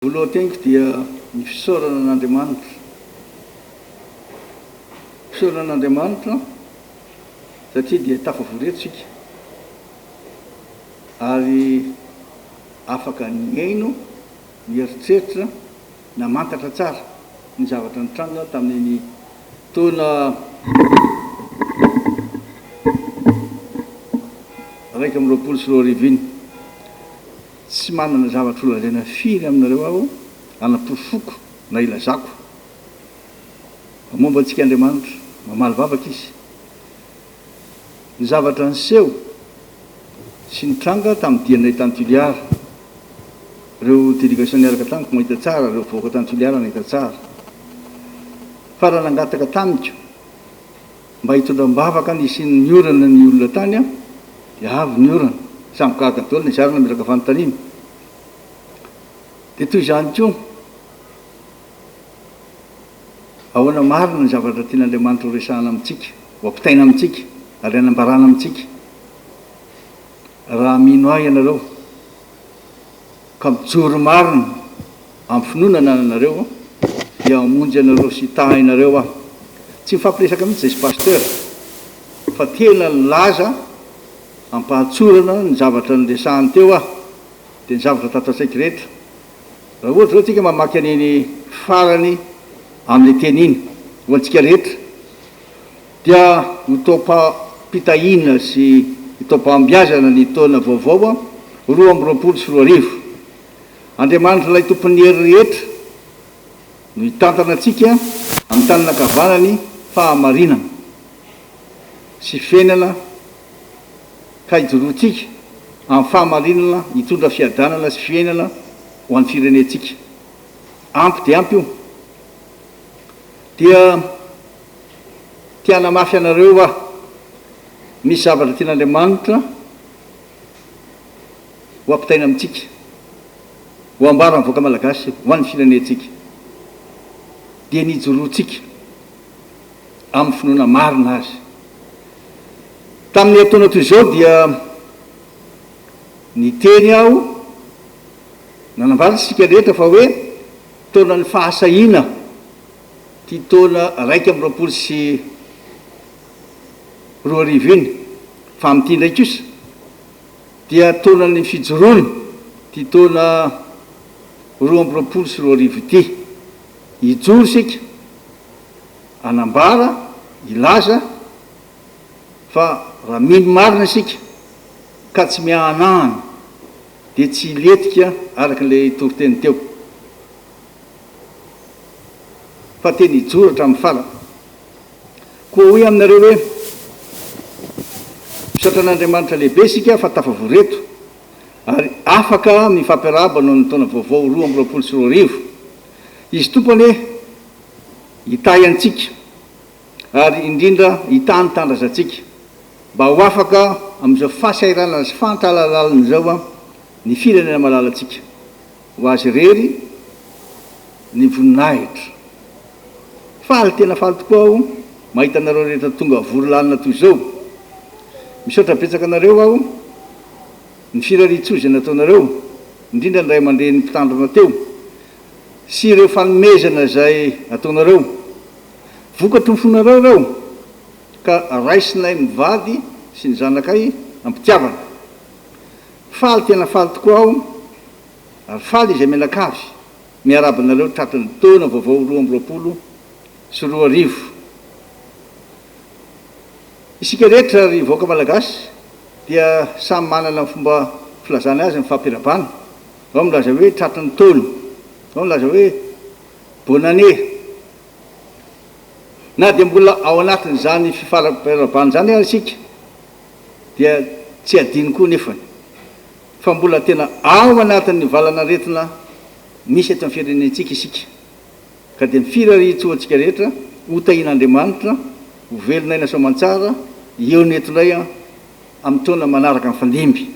Voalohan-teniko dia ny fisaorana an'Andriamanitra. Fisaorana an'Andriamanitra satria dia tafavoretontsika ary afaka niaino, mieritreritra, namantatra tsara ny zavatra nitranga tamin'ny taona 1920. Tsy manana zavatra olazaina firy aminareo aho anaporofoko na ilazako momba antsika Andriamanitra, mamaly vavaka izy. Ny zavatra niseho sy nitranga tamin'ny dianay tany Toliara, ireo délégation niaraka tamiko mahita tsara, ireo voaka tany Toliara nahita tsara. Fa raha nangataka tamiko mba hitondram-bavaka ny sy ny orana ny olona tany a, dia avy ny orana samy kahaka daholo ny zarana miraka fanontaniana. Dia toy izany koa ahoana marina ny zavatra tian'Andriamanitra ho resahana amintsika, ho ampitaina amintsika ary hanambarana amintsika. Raha mino ahy ianareo ka mijoro marina amin'ny finoana anareo dia hamonjy anareo sy tahainareo aho. Tsy mifampiresaka mihitsy zay sy pasteur fa tena laza ampahatsorana ny zavatra niresahany teo aho dia ny zavatra tato an-tsaiko rehetra. Raha ohatra zao tsika mamaky an'iny farany amin'ny teny iny ho antsika rehetra dia hitaom-pitahiana sy hitaom-pahombiazana ny taona vaovao 2024. Andriamanitra ilay tompon'ny hery rehetra no hitantana antsika amin'ny tanana ankavanany fahamarinana sy fiainana ka hijoroantsika amin'ny fahamarinana hitondra fiadanana sy fiainana ho an'ny firenentsika. Ampy dia ampy io. Dia tiana mafy anareo aho, misy zavatra tian'Andriamanitra ho ampitaina amintsika, ho ambara amin'ny voaka malagasy ho an'ny firenentsika, dia nijoroantsika amin'ny finoana marina azy. Tamin'ny taona toy izao dia niteny aho, nanambara isika rehetra fa hoe taona ny fahasahiana ty taona 2024 iny fa amin'ity indray kosa dia taona ny fijoroana ty taona 2024 ity. Hijoro isika, anambara, ilaza fa raha mino marina isika ka tsy mihanahana dia tsy hiletika araka ilay toriteny teo fa teny hijoro hatramin'ny farany. Koa hoe aminareo hoe misaotra an'Andriamanitra lehibe isika fa tafavoreto ary afaka mifampiarahaba noho ny taona vaovao 2024. Izy tompony hoe hitahy antsika ary indrindra hitany tandrazantsika mba ho afaka amin'izao fahasairana sy fantahalalalana izao a ny firenena malalantsika ho azy rery ny voninahitra. Faly tena faly tokoa aho mahita anareo rehetra tonga vorolalina toy izao. Misaotra betsaka anareo aho ny firarian-tsozy nataonareo, indrindra ny ray aman-dreny mpitandrina teo sy ireo fanomezana izay ataonareo. Vokatry ny fonareo ireo ka raisinay mivady sy ny zanakay ampitiavana. Faly tena faly tokoa aho ary faly izay menakavy miarabanareo tratran'ny taona vaovao 2024. Isika rehetra ry voaka malagasy dia samy manana fomba filazana azy mifampirabana. Ao milaza hoe tratran'ny taona, ao milaza hoe bonne année. Na dia mbola ao anatin'izany fifampirabana zany ary isika dia tsy adino koa nefany fa mbola tena ao anatin'ny valana retina misy eto amin'ny firenentsika isika. Ka dia mifirarian-tsoantsika rehetra ho tahian'Andriamanitra, ho velonaina soamantsara eo ny etondray amin'ny taona manaraka amin'ny fandimby.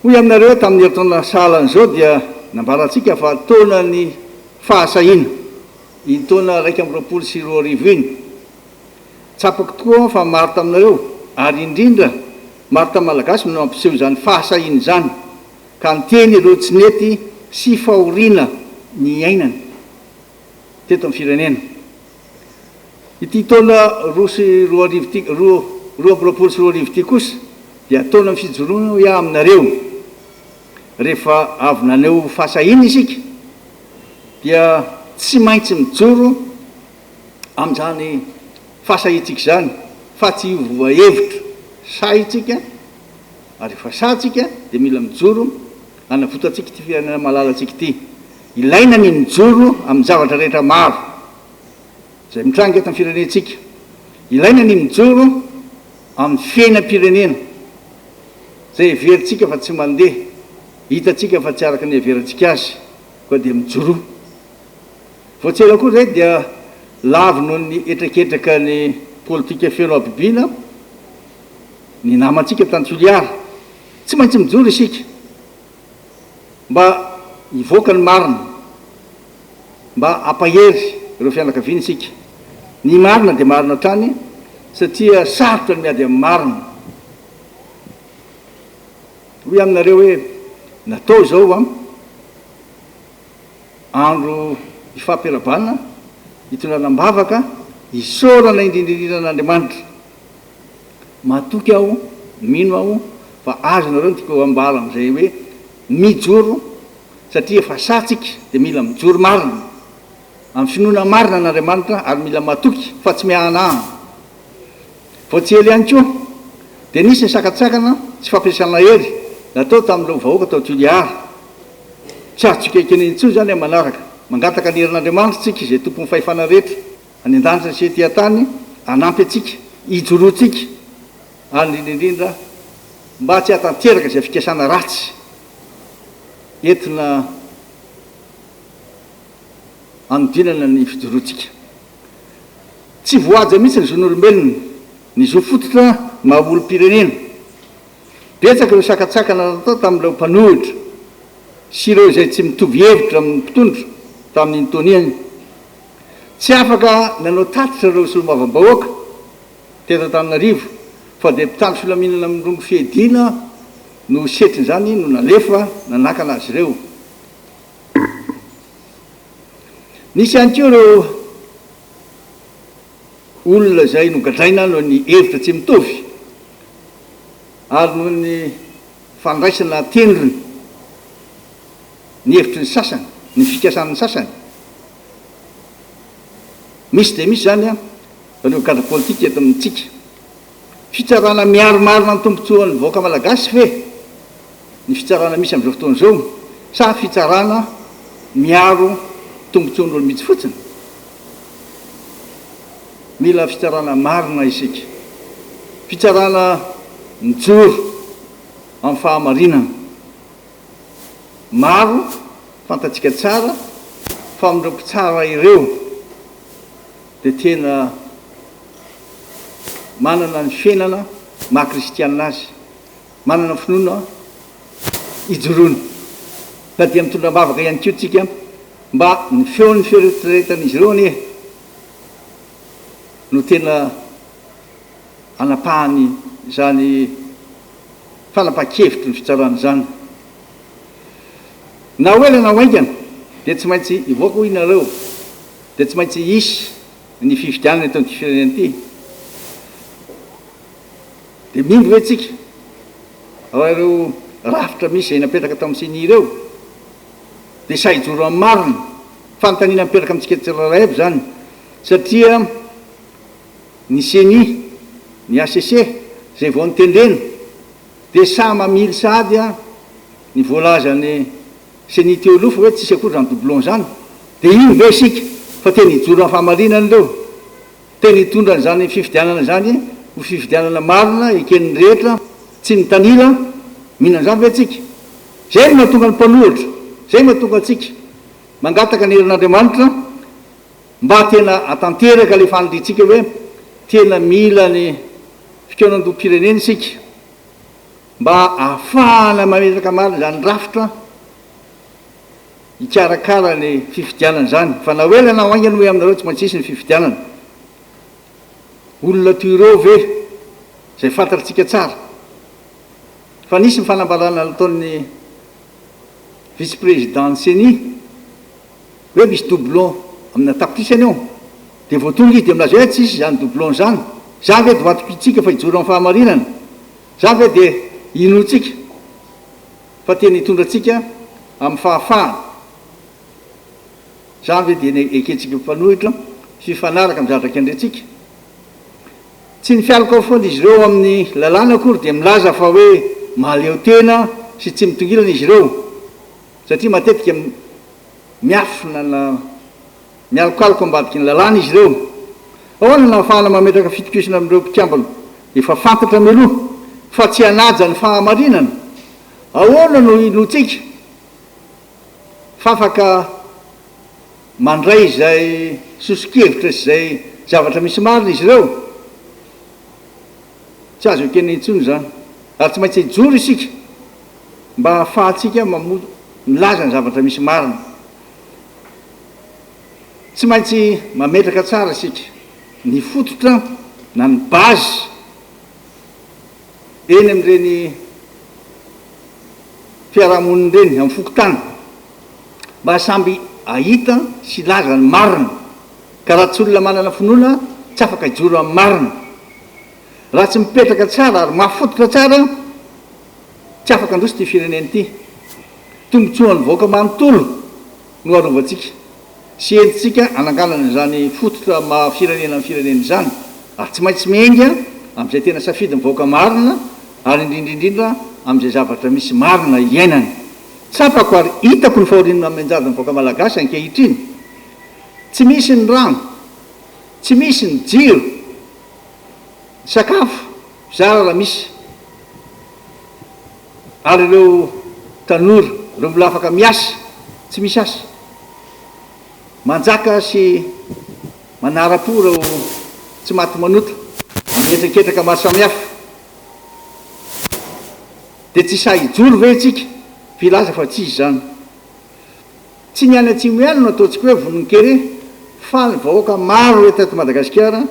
Hoy aminareo tamin'ny herintaona sahalan'izao dia nambarantsika fa taona ny fahasahiana, iny taona 2024 iny. Tsapako tokoa fa maro taminareo ary indrindra maro ta malagasy no mampiseho izany fahasahiana izany ka ny teny aloha tsy nety sy fahoriana ny ainany teto amin'ny firenena. Ity taona roa amby roapolo sy roa arivo ity kosa dia taona amin'ny fijoroana hoe aminareo rehefa avy naneo fahasahina isika dia tsy maintsy mijoro amin'izany fahasahintsika zany fa tsy ova hevitra sahitsika ary efa sahtsika dia mila mijoro anavotantsika ty firenena malalatsika ity. Ilaina ny mijoro amin'ny zavatra rehetra maro zay mitranga eto amin'ny firenentsika. Ilaina ny mijoro amin'ny fiainam-pirenena zay heverintsika fa tsy mandeha, hitatsika fa tsy araka ny heverintsika azy koa dia mijoro. Voatsela koa zay dia lavy noho ny etraketraka ny politika feno abibina ny namantsika tany Toliara, tsy maintsy mijoro isika mba hivoaka ny marina, mba ampahery ireo fianakaviana isika. Ny marina dia marina trany satria sarotra ny miady amin'ny marina. Hoe aminareo hoe natao zao andro ifampiarabanina hitondrana-bavaka hisorana indrindrinan'Andriamanitra. Matoky aho, mino aho fa azo nareo tiako ambara amin'izay hoe mijoro satria efa satsika dia mila mijoro marina amin'ny finoana marina an'Andriamanitra ary mila matoky fa tsy mihanahana. Voatsely ihany koa dia nisy ny sakatsakana tsy fampiasana hery natao tamin'ireo vahoaka tao Toliara. Tsy azo tsikaikany intsony zany amin'ny manaraka mangataka ny herin'Andriamanitra tsika izay tompon'ny fahefana rehetra any an-danitra sy ety an-tany hanampy atsika hijoroantsika ary indrindrindra mba tsy hatanteraka izay fikasana ratsy entina anodinana ny fijoroantsika. Tsy voaja mihitsy ny zon'olombelona ny zo fototra maha-olo-pirenena. Betsaka ireo sakatsakana natao tamin'ireo mpanohitra sy ireo izay tsy mitovy hevitra amin'ny mpitondra tamin'ny notoniany. Tsy afaka nanao tatitra ireo solomavam-bahoaka teto Antananarivo fa dia mpitandro filaminana amin'ny rongo fihedina no setriny zany no nalefa nanakana azy ireo. Nisy ihany koa ireo olona izay nogadraina noho ny hevitra tsy mitovy ary noho ny fandraisana tendrony ny hevitry ny sasany, ny fikasan'ny sasany. Misy dia misy zany ireo cadre politika eto amintsika fitsarana miaromarina ny tombontsoan'ny vahoaka malagasy ve ny fitsarana misy amin'izao fotoana izao sa fitsarana miaro tombontsoan'olo mihitsy fotsiny. Mila fitsarana marina isika, fitsarana mijoro amin'ny fahamarinana. Maro fantatsika tsara fa amin'ireo mpitsara ireo dia tena manana ny fiainana maha-kristianina azy, manana finoana hijoroana. Ka dia mitondra-bavaka ihany koa tsika mba ny feon'ny fieritreretan'izy ireo anie no tena anapahany zany fanapa-kevitry ny fitsarana zany. Na hoela na hoaingana dia tsy maintsy hivoaka ho inareo, dia tsy maintsy hisy ny fifidianana eto amin'ity firenena ity. Dia mindry hoe tsika raha ireo rafitra misy izay napetraka tamin'ny siny ireo dia sahijoro amin'ny marina, fanontaniana mipetraka amintsika tsirairay aby zany satria ny CENI, ny ACC izay vao nitendrena dia samy mamily sady ny voalazany CENI teo aloha fa hoe tsisy akory zany doublon zany. Dia iny ve isika fa teny hijoro amin'ny fahamarinana ireo, teny hitondra n'izany fifidianana zany ho fifidianana marina eken'ny rehetra tsy nitanila mihinana zany ve tsika. Zay no mahatonga ny mpanohitra, zay mahatonga atsika mangataka ny herin'Andriamanitra mba tena atanteraka le fanidritsika hoe tena mila ny fikaonan-doam-pirenena isika mba ahafahana mametraka marina zany rafitra hikarakara ny fifidianana zany. Fa na hoela na hoaingana hoe aminareo tsy maintsy hisy ny fifidianana. Olona toy ireo ve izay fantatritsika tsara fa nisy ny fanambarana nataon'ny vice président seni hoe misy doublon amin'ny atapitrisany ao de voatonga izy de milaza hoe tsisy zany doublon zany za ve de vatokitsika fa hijoro amin'ny fahamarinana za ve de inotsika fa tena hitondratsika amin'ny fahafahana za ve de eketsika mpanohitra fifanaraka mizadraka andretsika tsy ny fialako ao foana izy ireo amin'ny lalàna akory de milaza fa hoe maleo tena sy tsy mitongilana izy ireo satria matetika miafina na mialokaloko ambadiky ny lalàna izy ireo ahoana nahafahana mametraka fitokisana amin'ireo mpikambana efa fantatra meloha fa tsy hanaja ny fahamarinana ahoana no inotsika fa afaka mandray zay sosokevitra sy zay zavatra misy marina izy ireo tsy azo ekena intsony zany ary tsy maintsy hijoro isika mba hahafahantsika milaza ny zavatra misy marina tsy maintsy mametraka tsara isika ny fototra na ny bazy eny amin'ireny fiarahamoniny reny amin'ny fokotany mba samby ahita sy laza ny marina ka raha tsy olona manana finoana tsy afaka hijoro amin'ny marina raha tsy mipetraka tsara ary mahafototra tsara tsy afaka androso ty fireneny ity tombotsoan'ny vahoaka manontolo no arovantsika sy entitsika ananganana zany fototra mahafirenena amin'ny fireneny zany ary tsy maintsy mienga amin'izay tena safidy ny vahoaka marina ary indrindraindrindra amin'izay zavatra misy marina iainany tsapako ary hitako ny fahorinana amin'anjady ny vahoaka malagasy ankehitriny tsy misy ny rano tsy misy ny jiro sakafo zara raha misy ary ireo tanora reo mbola afaka miasa tsy misy asa manjaka sy manara-po reo tsy maty manota amietraketraka maro samihafa de tsy sa hijoro ve tsika filaza fa tsy izy zany tsy niany atsimo ihany no ataontsika hoe vononkere fa ny vahoaka maro etato Madagasikara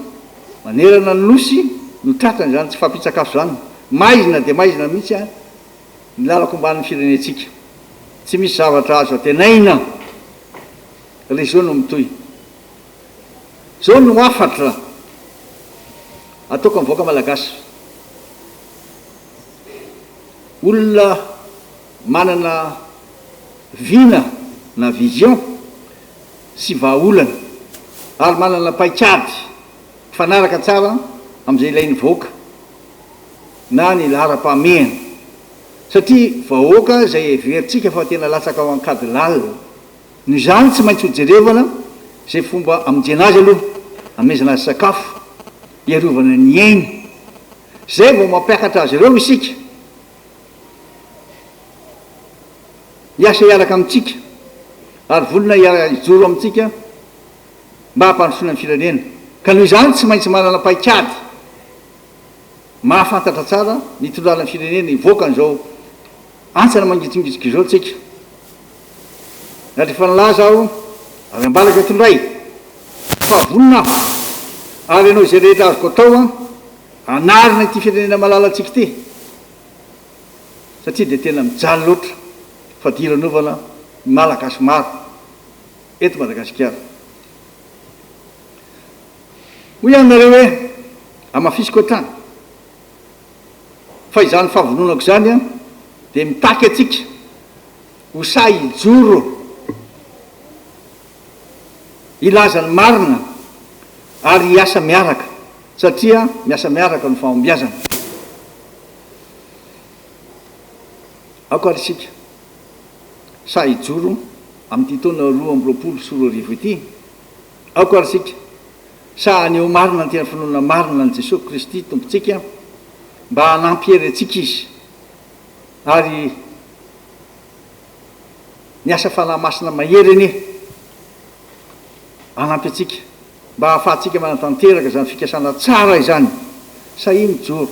manerana ny nosy no tratrany zany tsy fampitsakafo zany maizina de maizina mihitsy a ny lalako mban'ny firenetsika tsy misy zavatra azo atenaina le zao no mitoy zao no afatra ataoko amin'ny vahoaka malagasy olona manana vina na vision sy vahaolana ary manana paikady fanaraka tsara amin'izay ilain'ny vahoaka na ny lara-pamehana satria vahoaka zay veritsika fa tena latsaka ao ankady lalina ny zany tsy maintsy hojerevana zay fomba amijena azy aloha amezana azy sakafo iarovana ny ainy zay vao mampiakatra azy ireo isika hiasa hiaraka amintsika ary volona hijoro amintsika mba hampandrosoana ny firenena ka noho izany tsy maintsy manana paikady mahafantatra tsara nitondrana ny firenena ivoaka n'izao antsana mangitsingitsika izao tsika raha rehefa nilaza aho ary ambalaka tondray fa vonona ary ianao izay rehetra azoko atao a anarina ity firenena malalatsika ty satria de tena mijaly loatra fa diranovana malagasy maro eto Madagasikara hoy ihany nareo hoe amafisiko atrany fa izany fahavononako zany a de mitaky atsika ho sa hijoro ilazany marina ary hiasa miaraka satria miasa miaraka no fahombiazana ako ary isika sa hijoro amin'ity taona 2024 ity ako ary isika sa aneo marina ny tena finoana marina ny Jesosy Kristy tompontsika mba hanampiery atsika izy ary ny asa fanahy masina mahery anie hanampy atsika mba hahafahantsika manatanteraka zany fikasana tsara izany sa i mijoro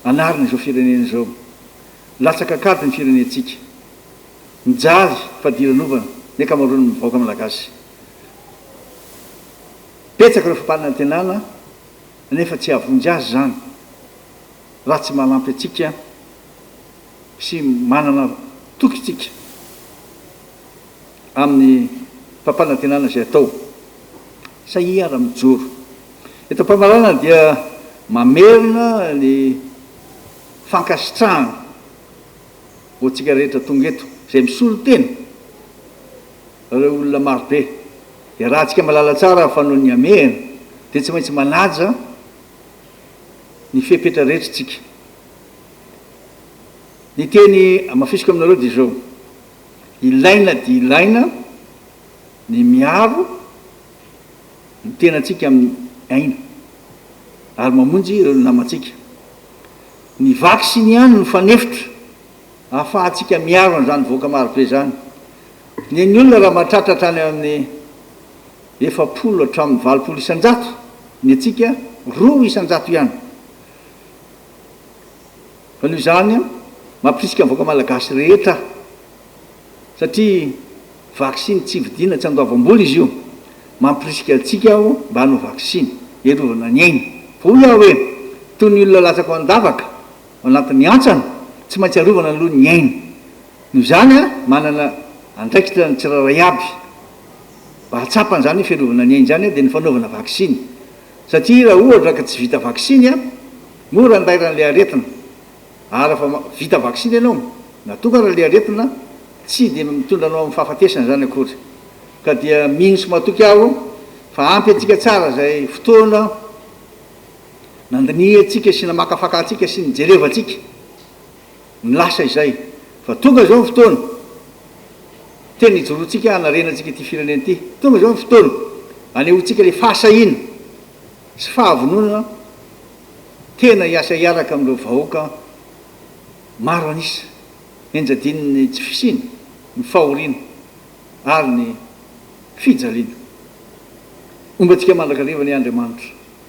anarina izao firenena izao latsaka kady ny firenentsika mijaly fadiranovana ny akamaroany vahoaka malagasy petsaka reo fampanina antenana nefa tsy havonjy azy zany raha tsy manampy atsika sy manana tokitsika amin'ny fampanantenana izay atao saia ara-mijoro. Eto am-pamarana dia mamerina ny fankasitrahana hoantsika rehetra tonga eto izay misolo tena reo olona marobe. Dia raha antsika malala tsara fa no ny amehana dia tsy maintsy manaja ny fepetra rehetra tsika. Ny teny amafisiko aminareo dia zao: ilaina dia ilaina ny miaro ny tenantsika amin'ny aina ary mamonjy ireo namantsika. Ny vaksiny ihany no fanefitra ahafahantsika miaro an'izany voaka marobe zany. Ny olona raha mahatratratra any amin'ny 700 hatramin'ny 800 isan-jato, ny atsika 2 isan-jato ihany. Fa noho izany mampirisika voaka malagasy rehetra, satria vaksiny tsy vidiana tsy andoavam-bola izy io. Mampirisika atsika aho mba hanao vaksiny iarovana ny aina. Fo iaho hoe toy ny olona latsaka an-davaka ao anatin'ny antsana, tsy maintsy arovana aloha ny aina. Noho izany manana andraikitra ny tsirairay aby mba hatsapany zany fiarovana ny aina zany dia ny fanaovana vaksiny. Satria raha ohatra ka tsy vita vaksiny mora andairan'ilay aretina. Ary fa vita vaksiny ianao, natoka raha ilay aretina tsy dia mitondra anao amin'ny fahafatesana zany akory. Ka dia mino sy matoky aho fa ampy atsika tsara zay fotoana nandini atsika sy namakafaka atsika sy nijereva atsika ny lasa izay. Fa tonga zao ny fotoana tena ijoroantsika hanarenantsika ty firenena ty. Tonga zao ny fotoana anehoantsika le fahasahina sy fahavonona tena hiasa hiaraka amin'ireo vahoaka maro anisa enjadininy tsy fisiny, ny fahoriana ary ny fijaliana. Ombantsika mandrakariva ny Andriamanitra.